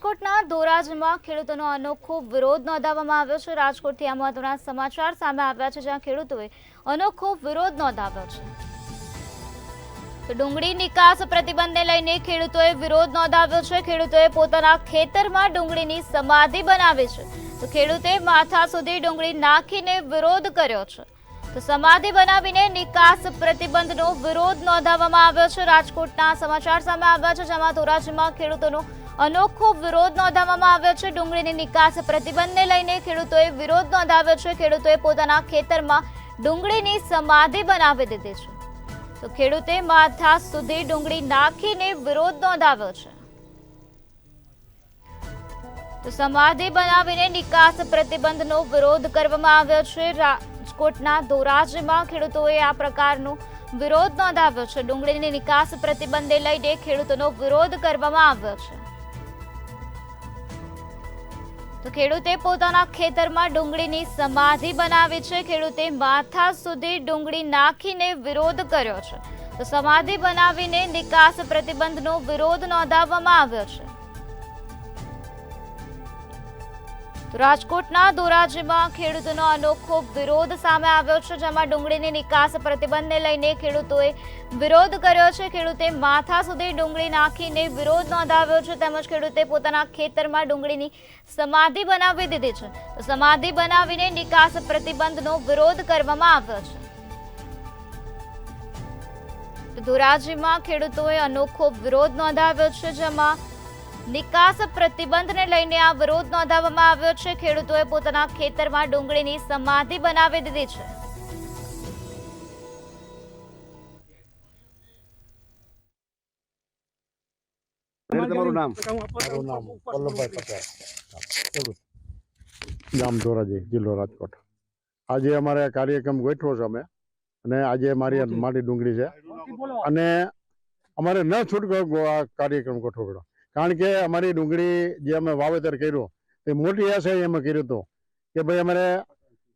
રાજકોટના ધોરાજીમાં ખેડૂતોનો અનોખો વિરોધ નોંધાવવામાં આવ્યો છે। રાજકોટથી આ મહત્વના સમાચાર સામે આવ્યા છે, જ્યાં ખેડૂતોએ અનોખો વિરોધ નોંધાવ્યો છે। તો ડુંગળી નિકાસ પ્રતિબંધને લઈને ખેડૂતોએ વિરોધ નોંધાવ્યો છે। ખેડૂતોએ પોતાના ખેતરમાં ડુંગળીની સમાધિ બનાવી છે। તો ખેડૂતે માથા સુધી ડુંગળી નાખીને વિરોધ કર્યો છે। તો સમાધિ બનાવીને નિકાસ પ્રતિબંધનો વિરોધ નોંધાવવામાં આવ્યો છે। રાજકોટના સમાચાર સામે આવ્યા છે, જેમાં ધોરાજીમાં ખેડૂતોનો અનોખો વિરોધ નોંધાવવામાં આવ્યો છે। ડુંગળીની નિકાસ પ્રતિબંધને લઈને ખેડૂતોએ વિરોધ નોંધાવ્યો છે। ખેડૂતોએ પોતાના ખેતરમાં ડુંગળીની સમાધિ બનાવી દીધી છે। તો ખેડૂતે માથા સુધી ડુંગળી નાખીને વિરોધ નોંધાવ્યો છે। તો સમાધિ બનાવીને નિકાસ પ્રતિબંધનો વિરોધ કરવામાં આવ્યો છે। રાજકોટના ધોરાજીમાં ખેડૂતોએ આ પ્રકારનો વિરોધ નોંધાવ્યો છે। ડુંગળીની નિકાસ પ્રતિબંધને લઈને ખેડૂતોનો વિરોધ કરવામાં આવ્યો છે। તો ખેડૂતે પોતાના ખેતરમાં ડુંગળીની સમાધિ બનાવી છે। ખેડૂતે માથા સુધી ડુંગળી નાખીને વિરોધ કર્યો છે। તો સમાધિ બનાવીને નિકાસ પ્રતિબંધનો વિરોધ નોંધાવવામાં આવ્યો છે। તો રાજકોટના ધોરાજીમાં ખેડૂતોનો અનોખો વિરોધ સામે આવ્યો છે, જેમાં ડુંગળીની નિકાસ પ્રતિબંધને લઈને ખેડૂતોએ વિરોધ કર્યો છે। ખેડૂતે માથા સુધી ડુંગળી નાખીને વિરોધ નોંધાવ્યો છે, તેમજ ખેડૂતે પોતાના ખેતરમાં ડુંગળીની સમાધિ બનાવી દીધી છે। તો સમાધિ બનાવીને નિકાસ પ્રતિબંધનો વિરોધ કરવામાં આવ્યો છે। તો ધોરાજીમાં ખેડૂતોએ અનોખો વિરોધ નોંધાવ્યો છે, જેમાં નિકાસ પ્રતિબંધને લઈને આ વિરોધ નોંધાવવામાં આવ્યો છે। ખેડૂતોએ પોતાના ખેતરમાં ડુંગળીની સમાધિ બનાવી દીધી છે। તમારું નામ? મારું નામ વલ્લભભાઈ પટેલ, ગામ ધોરાજી, જિલ્લો રાજકોટ। આજે અમારે કાર્યક્રમ ગોઠવો છે અમે, અને આજે મારી ડુંગળી છે, અને અમારે ન છૂટકો આ કાર્યક્રમ ગોઠવો પડ્યો, કારણ કે અમારી ડુંગળી જે અમે વાવેતર કર્યું તે મોટી આશા એમ કર્યું હતું કે ભાઈ અમારે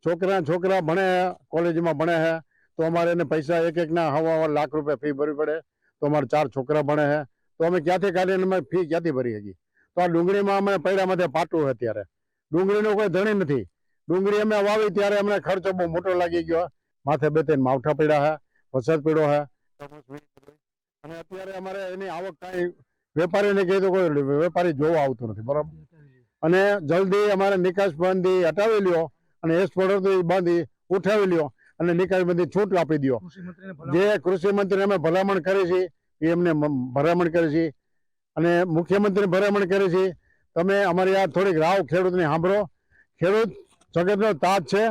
છોકરા ભણે, કોલેજમાં ભણે છે, તો અમારે એને પૈસા એક-એકના હવા લાખ રૂપિયા ફી ભરવી પડે। તો અમારે 4 છોકરા ભણે છે, તો અમે ક્યાંથી કાઢીને ફી ક્યાંથી ભરી શકીએ? તો આ ડુંગળીમાં અમે પૈડા માથે પાટું છે। અત્યારે ડુંગળીનો કોઈ ધણી નથી। ડુંગળી અમે વાવી ત્યારે અમને ખર્ચો બહુ મોટો લાગી ગયો। માથે 2-3 માવઠા પડ્યા છે, વરસાદ પડ્યો છે, અને અત્યારે અમારે એની આવક કાંઈ વેપારીને કહી તો કોઈ વેપારી જોવા આવતું નથી, બરાબર? અને જલ્દી અમારે નિકાસ બંધી હટાવી લ્યો, અને એક્સપોર્ટર બંધી ઉઠાવી લ્યો, અને નિકાસ બંધી છૂટ આપી દો। જે કૃષિ મંત્રીને અમે ભલામણ કરી છે, એમને ભલામણ કરી છે, અને મુખ્યમંત્રીને ભલામણ કરી છે, તમે અમારી આ થોડીક રાવ ખેડૂતને સાંભળો। ખેડૂત જગતનો તાજ છે,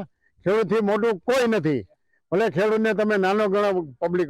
ખેડૂતથી મોટું કોઈ નથી। ભલે ખેડૂતને તમે નાનો ગણો પબ્લિક